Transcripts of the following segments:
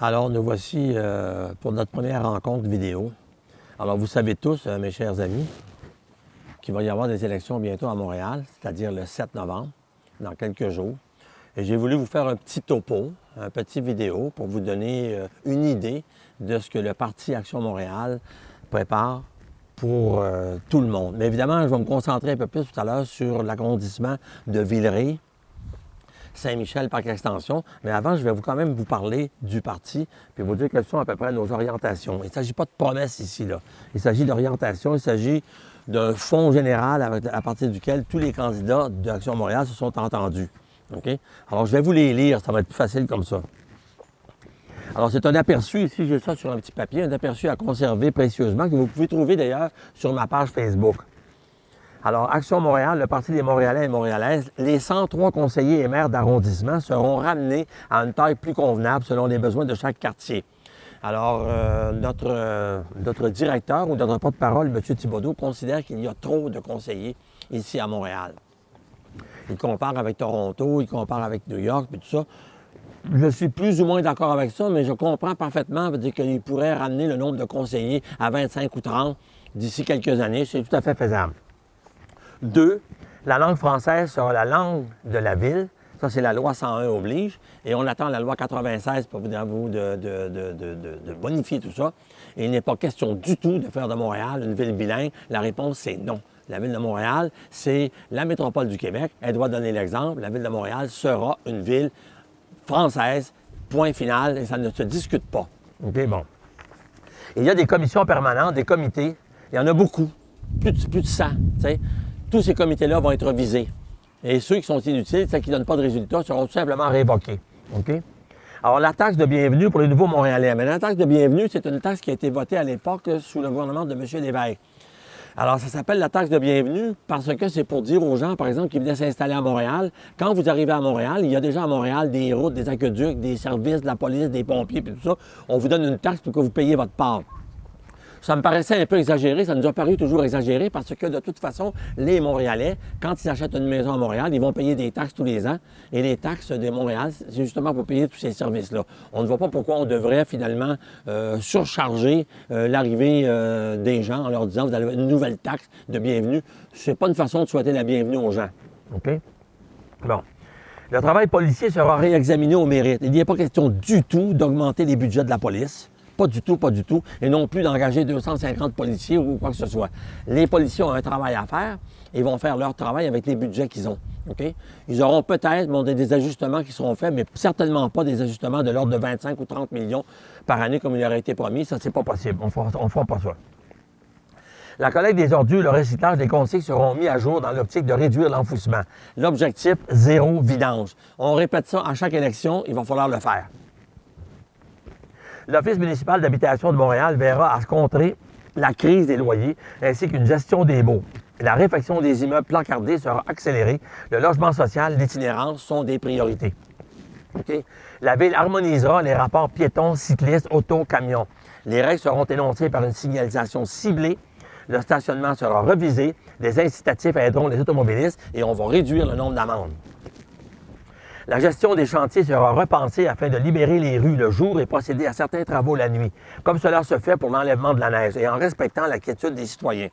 Alors, nous voici pour notre première rencontre vidéo. Alors, vous savez tous, mes chers amis, qu'il va y avoir des élections bientôt à Montréal, c'est-à-dire le 7 novembre, dans quelques jours. Et j'ai voulu vous faire un petit topo, un petit vidéo pour vous donner une idée de ce que le Parti Action Montréal prépare pour tout le monde. Mais évidemment, je vais me concentrer un peu plus tout à l'heure sur l'arrondissement de Villeray, Saint-Michel, Parc Extension. Mais avant, je vais quand même vous parler du parti, puis vous dire quelles sont à peu près nos orientations. Il ne s'agit pas de promesses ici, là. Il s'agit d'orientation, il s'agit d'un fonds général à partir duquel tous les candidats d'Action Montréal se sont entendus. OK? Alors, je vais vous les lire, ça va être plus facile comme ça. Alors, c'est un aperçu, ici, j'ai ça sur un petit papier, un aperçu à conserver précieusement, que vous pouvez trouver d'ailleurs sur ma page Facebook. Alors, Action Montréal, le Parti des Montréalais et Montréalaises, les 103 conseillers et maires d'arrondissement seront ramenés à une taille plus convenable selon les besoins de chaque quartier. Alors, notre directeur ou notre porte-parole, M. Thibodeau, considère qu'il y a trop de conseillers ici à Montréal. Il compare avec Toronto, il compare avec New York, puis tout ça. Je suis plus ou moins d'accord avec ça, mais je comprends parfaitement qu'il pourrait ramener le nombre de conseillers à 25 ou 30 d'ici quelques années. C'est tout à fait faisable. 2, la langue française sera la langue de la ville. Ça, c'est la loi 101 oblige. Et on attend la loi 96 pour vous de bonifier tout ça. Et il n'est pas question du tout de faire de Montréal une ville bilingue. La réponse, c'est non. La ville de Montréal, c'est la métropole du Québec. Elle doit donner l'exemple. La ville de Montréal sera une ville française, point final, et ça ne se discute pas. OK, bon. Il y a des commissions permanentes, des comités. Il y en a beaucoup. Plus de 100, tu sais. Tous ces comités-là vont être visés. Et ceux qui sont inutiles, ceux qui ne donnent pas de résultats, seront tout simplement révoqués. OK? Alors, la taxe de bienvenue pour les nouveaux Montréalais. Mais la taxe de bienvenue, c'est une taxe qui a été votée à l'époque sous le gouvernement de M. Lévesque. Alors, ça s'appelle la taxe de bienvenue parce que c'est pour dire aux gens, par exemple, qui venaient s'installer à Montréal, quand vous arrivez à Montréal, il y a déjà à Montréal des routes, des aqueducs, des services de la police, des pompiers, puis tout ça. On vous donne une taxe pour que vous payiez votre part. Ça me paraissait un peu exagéré, ça nous a paru toujours exagéré parce que de toute façon, les Montréalais, quand ils achètent une maison à Montréal, ils vont payer des taxes tous les ans. Et les taxes de Montréal, c'est justement pour payer tous ces services-là. On ne voit pas pourquoi on devrait finalement surcharger l'arrivée des gens en leur disant vous allez avoir une nouvelle taxe de bienvenue. C'est pas une façon de souhaiter la bienvenue aux gens. OK? Bon. Le travail policier sera réexaminé au mérite. Il n'y a pas question du tout d'augmenter les budgets de la police. Pas du tout, pas du tout. Et non plus d'engager 250 policiers ou quoi que ce soit. Les policiers ont un travail à faire et vont faire leur travail avec les budgets qu'ils ont. OK? Ils auront peut-être des ajustements qui seront faits, mais certainement pas des ajustements de l'ordre de 25 ou 30 millions par année comme il aurait été promis. Ça, c'est pas possible. On ne fera pas ça. La collecte des ordures, le recyclage des consignes seront mis à jour dans l'optique de réduire l'enfouissement. L'objectif, zéro vidange. On répète ça à chaque élection, il va falloir le faire. L'Office municipal d'habitation de Montréal verra à se contrer la crise des loyers ainsi qu'une gestion des baux. La réfection des immeubles placardés sera accélérée. Le logement social, l'itinérance sont des priorités. Okay? La Ville harmonisera les rapports piétons, cyclistes, autos, camions. Les règles seront énoncées par une signalisation ciblée. Le stationnement sera revisé. Les incitatifs aideront les automobilistes et on va réduire le nombre d'amendes. La gestion des chantiers sera repensée afin de libérer les rues le jour et procéder à certains travaux la nuit, comme cela se fait pour l'enlèvement de la neige et en respectant la quiétude des citoyens.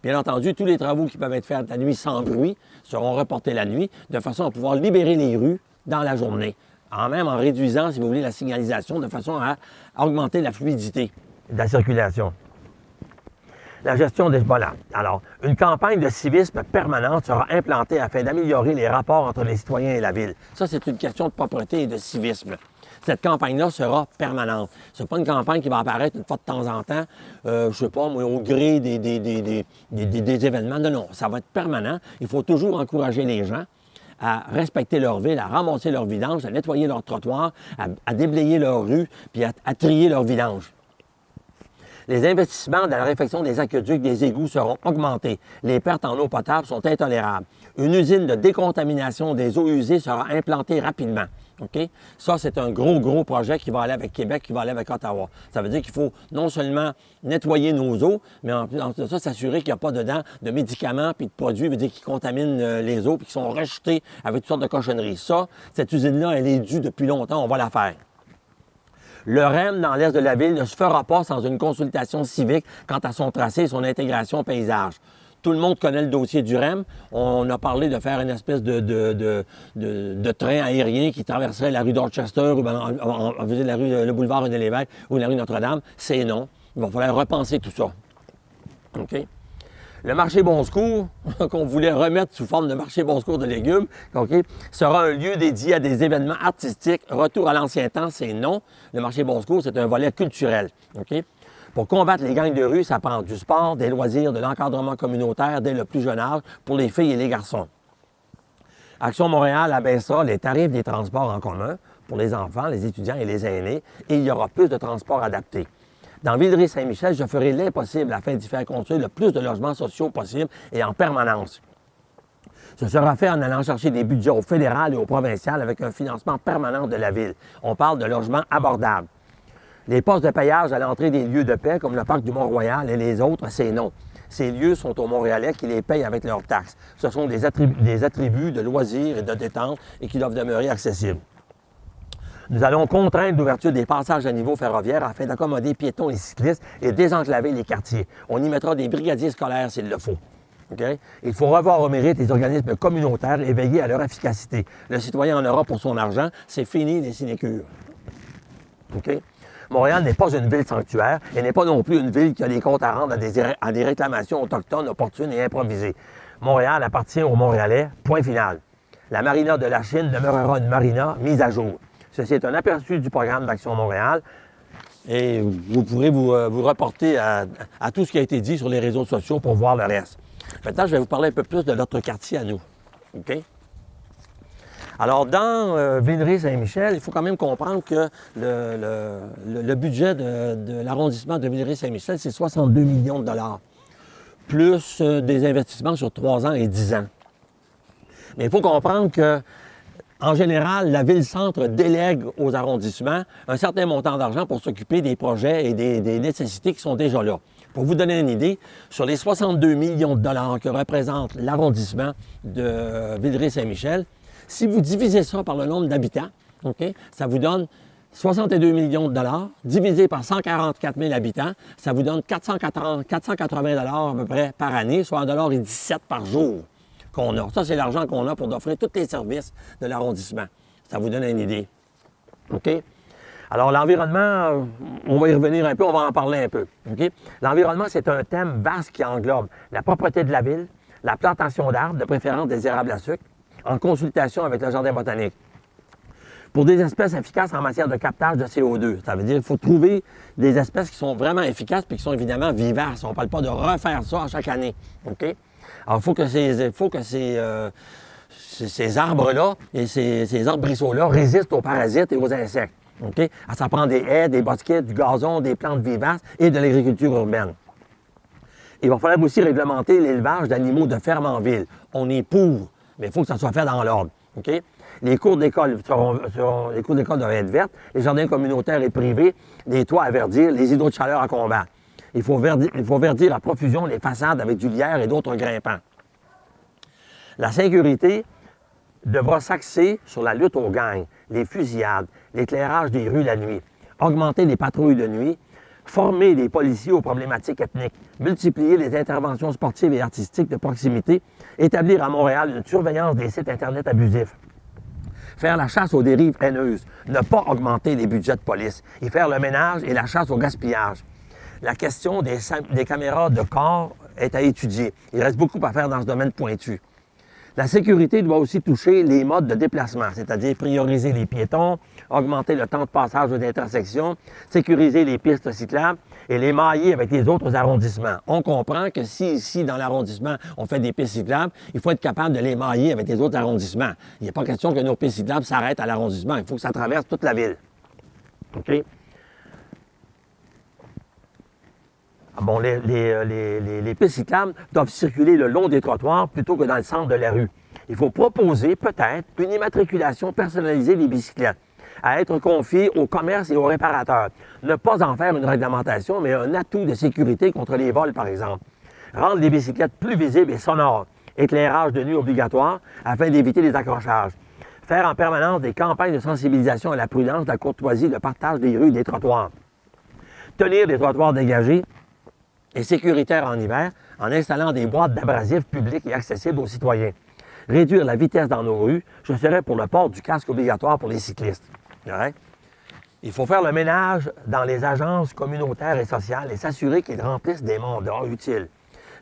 Bien entendu, tous les travaux qui peuvent être faits la nuit sans bruit seront reportés la nuit, de façon à pouvoir libérer les rues dans la journée, même en réduisant, si vous voulez, la signalisation, de façon à augmenter la fluidité de la circulation. La gestion des... Voilà. Alors, une campagne de civisme permanente sera implantée afin d'améliorer les rapports entre les citoyens et la ville. Ça, c'est une question de propreté et de civisme. Cette campagne-là sera permanente. Ce n'est pas une campagne qui va apparaître une fois de temps en temps, je ne sais pas, au gré des événements. Non, non, ça va être permanent. Il faut toujours encourager les gens à respecter leur ville, à ramasser leurs vidanges, à nettoyer leurs trottoirs, à déblayer leurs rues, puis à trier leurs vidanges. Les investissements dans la réfection des aqueducs, des égouts seront augmentés. Les pertes en eau potable sont intolérables. Une usine de décontamination des eaux usées sera implantée rapidement. OK? Ça, c'est un gros projet qui va aller avec Québec, qui va aller avec Ottawa. Ça veut dire qu'il faut non seulement nettoyer nos eaux, mais en plus de ça, s'assurer qu'il n'y a pas dedans de médicaments puis de produits qui contaminent les eaux puis qui sont rejetés avec toutes sortes de cochonneries. Ça, cette usine-là, elle est due depuis longtemps, on va la faire. Le REM dans l'est de la ville ne se fera pas sans une consultation civique quant à son tracé et son intégration au paysage. Tout le monde connaît le dossier du REM. On a parlé de faire une espèce de train aérien qui traverserait la rue Dorchester ou en faisant la rue, le boulevard René-Lévesque ou la rue Notre-Dame. C'est non. Il va falloir repenser tout ça. OK? Le marché Bon Secours, qu'on voulait remettre sous forme de marché Bon Secours de légumes, OK, sera un lieu dédié à des événements artistiques. Retour à l'ancien temps, c'est non. Le marché Bon Secours, c'est un volet culturel. OK? Pour combattre les gangs de rue, ça prend du sport, des loisirs, de l'encadrement communautaire dès le plus jeune âge pour les filles et les garçons. Action Montréal abaissera les tarifs des transports en commun pour les enfants, les étudiants et les aînés, et il y aura plus de transports adaptés. Dans Villeray-Saint-Michel, je ferai l'impossible afin d'y faire construire le plus de logements sociaux possible et en permanence. Ce sera fait en allant chercher des budgets au fédéral et au provincial avec un financement permanent de la ville. On parle de logements abordables. Les postes de payage à l'entrée des lieux de paix, comme le parc du Mont-Royal et les autres, c'est non. Ces lieux sont aux Montréalais qui les payent avec leurs taxes. Ce sont des attributs de loisirs et de détente et qui doivent demeurer accessibles. Nous allons contraindre l'ouverture des passages à niveau ferroviaire afin d'accommoder piétons et cyclistes et désenclaver les quartiers. On y mettra des brigadiers scolaires s'il le faut. Okay? Il faut revoir au mérite les organismes communautaires et veiller à leur efficacité. Le citoyen en aura pour son argent. C'est fini les sinécures. Okay? Montréal n'est pas une ville sanctuaire et n'est pas non plus une ville qui a des comptes à rendre à des réclamations autochtones, opportunes et improvisées. Montréal appartient aux Montréalais, point final. La marina de la Chine demeurera une marina mise à jour. Ceci est un aperçu du programme d'Action Montréal et vous pourrez vous reporter à tout ce qui a été dit sur les réseaux sociaux pour voir le reste. Maintenant, je vais vous parler un peu plus de notre quartier à nous. OK? Alors, dans Villeray-Saint-Michel, il faut quand même comprendre que le budget de l'arrondissement de Villeray-Saint-Michel, c'est 62 millions de dollars, plus des investissements sur 3 ans et 10 ans. Mais il faut comprendre que, en général, la ville-centre délègue aux arrondissements un certain montant d'argent pour s'occuper des projets et des nécessités qui sont déjà là. Pour vous donner une idée, sur les 62 millions de dollars que représente l'arrondissement de Villeray-Saint-Michel, si vous divisez ça par le nombre d'habitants, okay, ça vous donne 62 millions de dollars, divisé par 144 000 habitants, ça vous donne 480 dollars à peu près par année, soit 1,17 $ par jour qu'on a. Ça, c'est l'argent qu'on a pour offrir tous les services de l'arrondissement. Ça vous donne une idée. OK? Alors, l'environnement, on va y revenir un peu, on va en parler un peu. Okay? L'environnement, c'est un thème vaste qui englobe la propreté de la ville, la plantation d'arbres, de préférence des érables à sucre, en consultation avec le jardin botanique. Pour des espèces efficaces en matière de captage de CO2, ça veut dire qu'il faut trouver des espèces qui sont vraiment efficaces et qui sont évidemment vivaces. On ne parle pas de refaire ça à chaque année. OK? Alors, il faut que ces arbres-là et ces arbrisseaux-là résistent aux parasites et aux insectes. OK? Alors, ça prend des haies, des bosquets, du gazon, des plantes vivaces et de l'agriculture urbaine. Il va falloir aussi réglementer l'élevage d'animaux de ferme en ville. On est pour, mais il faut que ça soit fait dans l'ordre. OK? Les cours d'école doivent être vertes, les jardins communautaires et privés, les toits à verdir, les îlots de chaleur à combattre. Il faut verdir à profusion les façades avec du lierre et d'autres grimpants. La sécurité devra s'axer sur la lutte aux gangs, les fusillades, l'éclairage des rues la nuit, augmenter les patrouilles de nuit, former les policiers aux problématiques ethniques, multiplier les interventions sportives et artistiques de proximité, établir à Montréal une surveillance des sites Internet abusifs, faire la chasse aux dérives haineuses, ne pas augmenter les budgets de police, y faire le ménage et la chasse au gaspillage. La question des caméras de corps est à étudier. Il reste beaucoup à faire dans ce domaine pointu. La sécurité doit aussi toucher les modes de déplacement, c'est-à-dire prioriser les piétons, augmenter le temps de passage aux intersections, sécuriser les pistes cyclables et les mailler avec les autres arrondissements. On comprend que si ici, dans l'arrondissement, on fait des pistes cyclables, il faut être capable de les mailler avec les autres arrondissements. Il n'est pas question que nos pistes cyclables s'arrêtent à l'arrondissement. Il faut que ça traverse toute la ville. OK? Bon, les pistes cyclables doivent circuler le long des trottoirs plutôt que dans le centre de la rue. Il faut proposer, peut-être, une immatriculation personnalisée des bicyclettes, à être confiée aux commerces et aux réparateurs. Ne pas en faire une réglementation, mais un atout de sécurité contre les vols, par exemple. Rendre les bicyclettes plus visibles et sonores. Éclairage de nuit obligatoire afin d'éviter les accrochages. Faire en permanence des campagnes de sensibilisation à la prudence, de la courtoisie, le partage des rues et des trottoirs. Tenir des trottoirs dégagés et sécuritaires en hiver en installant des boîtes d'abrasifs publics et accessibles aux citoyens. Réduire la vitesse dans nos rues, je serais pour le port du casque obligatoire pour les cyclistes. Ouais. Il faut faire le ménage dans les agences communautaires et sociales et s'assurer qu'ils remplissent des mandats utiles.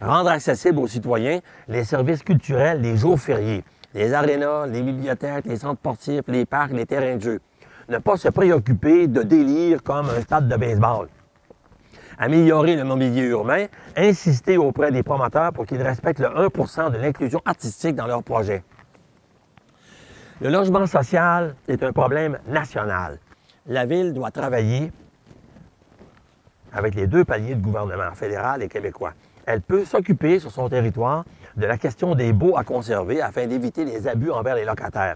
Rendre accessibles aux citoyens les services culturels les jours fériés, les arénas, les bibliothèques, les centres sportifs, les parcs, les terrains de jeu. Ne pas se préoccuper de délire comme un stade de baseball. Améliorer le mobilier urbain, insister auprès des promoteurs pour qu'ils respectent le 1 % de l'inclusion artistique dans leurs projets. Le logement social est un problème national. La Ville doit travailler avec les 2 paliers de gouvernement, fédéral et québécois. Elle peut s'occuper sur son territoire de la question des baux à conserver afin d'éviter les abus envers les locataires.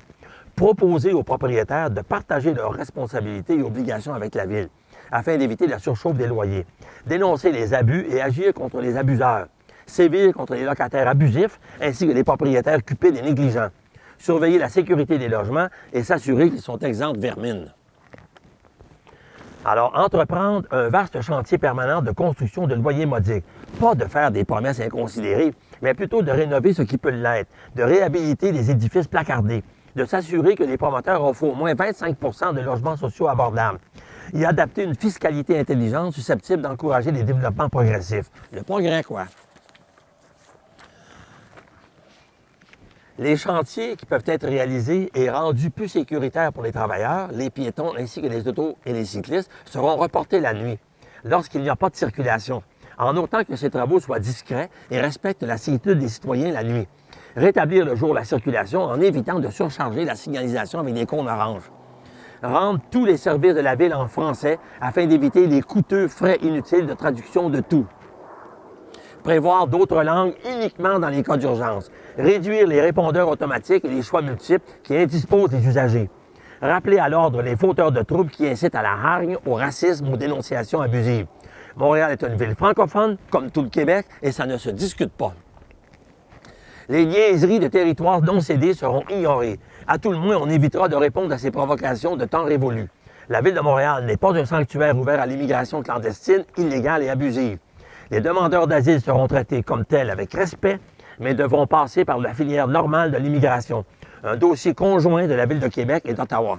Proposer aux propriétaires de partager leurs responsabilités et obligations avec la Ville afin d'éviter la surchauffe des loyers. Dénoncer les abus et agir contre les abuseurs. Sévir contre les locataires abusifs ainsi que les propriétaires cupides et négligents. Surveiller la sécurité des logements et s'assurer qu'ils sont exempts de vermine. Alors, entreprendre un vaste chantier permanent de construction de loyers modiques. Pas de faire des promesses inconsidérées, mais plutôt de rénover ce qui peut l'être, de réhabiliter les édifices placardés, de s'assurer que les promoteurs offrent au moins 25 % de logements sociaux abordables et adapter une fiscalité intelligente susceptible d'encourager les développements progressifs. Le progrès, quoi. Les chantiers qui peuvent être réalisés et rendus plus sécuritaires pour les travailleurs, les piétons ainsi que les autos et les cyclistes seront reportés la nuit, lorsqu'il n'y a pas de circulation, en autant que ces travaux soient discrets et respectent la sécurité des citoyens la nuit. Rétablir le jour la circulation en évitant de surcharger la signalisation avec des cônes oranges. Rendre tous les services de la Ville en français afin d'éviter les coûteux frais inutiles de traduction de tout. Prévoir d'autres langues uniquement dans les cas d'urgence. Réduire les répondeurs automatiques et les choix multiples qui indisposent les usagers. Rappeler à l'ordre les fauteurs de troubles qui incitent à la hargne, au racisme, aux dénonciations abusives. Montréal est une ville francophone, comme tout le Québec, et ça ne se discute pas. Les niaiseries de territoires non cédés seront ignorées. À tout le moins, on évitera de répondre à ces provocations de temps révolus. La Ville de Montréal n'est pas un sanctuaire ouvert à l'immigration clandestine, illégale et abusive. Les demandeurs d'asile seront traités comme tels avec respect, mais devront passer par la filière normale de l'immigration, un dossier conjoint de la Ville de Québec et d'Ottawa.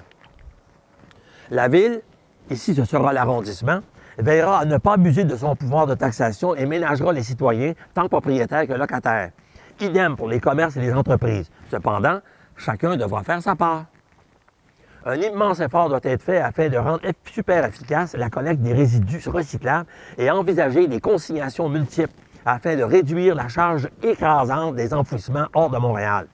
La Ville, ici ce sera l'arrondissement, veillera à ne pas abuser de son pouvoir de taxation et ménagera les citoyens, tant propriétaires que locataires. Idem pour les commerces et les entreprises. Cependant, chacun devra faire sa part. Un immense effort doit être fait afin de rendre super efficace la collecte des résidus recyclables et envisager des consignations multiples afin de réduire la charge écrasante des enfouissements hors de Montréal.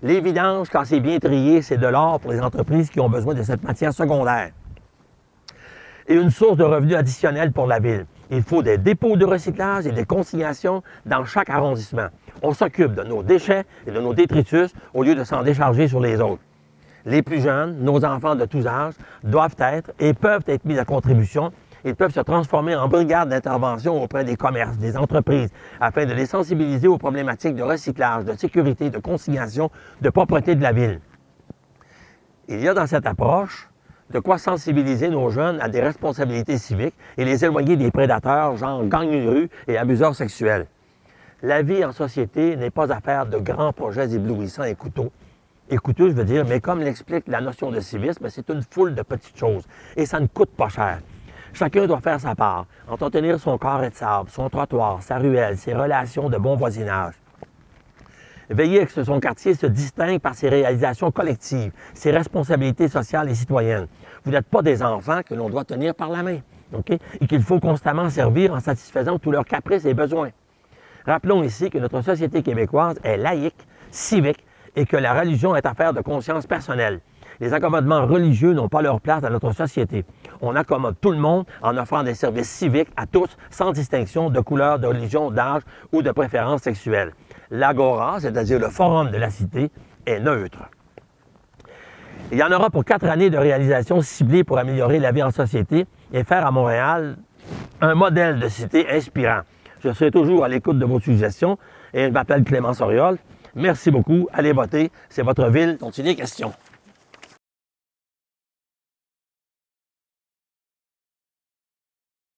Les vidanges, quand c'est bien trié, c'est de l'or pour les entreprises qui ont besoin de cette matière secondaire. Et une source de revenus additionnelle pour la Ville. Il faut des dépôts de recyclage et des consignations dans chaque arrondissement. On s'occupe de nos déchets et de nos détritus au lieu de s'en décharger sur les autres. Les plus jeunes, nos enfants de tous âges, doivent être et peuvent être mis à contribution. Ils peuvent se transformer en brigades d'intervention auprès des commerces, des entreprises, afin de les sensibiliser aux problématiques de recyclage, de sécurité, de consignation, de propreté de la Ville. Il y a dans cette approche de quoi sensibiliser nos jeunes à des responsabilités civiques et les éloigner des prédateurs, genre gangs de rue et abuseurs sexuels. La vie en société n'est pas affaire de grands projets éblouissants et coûteux, je veux dire, mais comme l'explique la notion de civisme, c'est une foule de petites choses et ça ne coûte pas cher. Chacun doit faire sa part, entretenir son carré de sable, son trottoir, sa ruelle, ses relations de bon voisinage. Veiller à ce que son quartier se distingue par ses réalisations collectives, ses responsabilités sociales et citoyennes. Vous n'êtes pas des enfants que l'on doit tenir par la main, okay? Et qu'il faut constamment servir en satisfaisant tous leurs caprices et besoins. Rappelons ici que notre société québécoise est laïque, civique, et que la religion est affaire de conscience personnelle. Les accommodements religieux n'ont pas leur place dans notre société. On accommode tout le monde en offrant des services civiques à tous, sans distinction de couleur, de religion, d'âge ou de préférence sexuelle. L'Agora, c'est-à-dire le forum de la cité, est neutre. Il y en aura pour 4 années de réalisations ciblées pour améliorer la vie en société et faire à Montréal un modèle de cité inspirant. Je serai toujours à l'écoute de vos suggestions et je m'appelle Clément Soriol. Merci beaucoup. Allez voter. C'est votre ville dont il est question.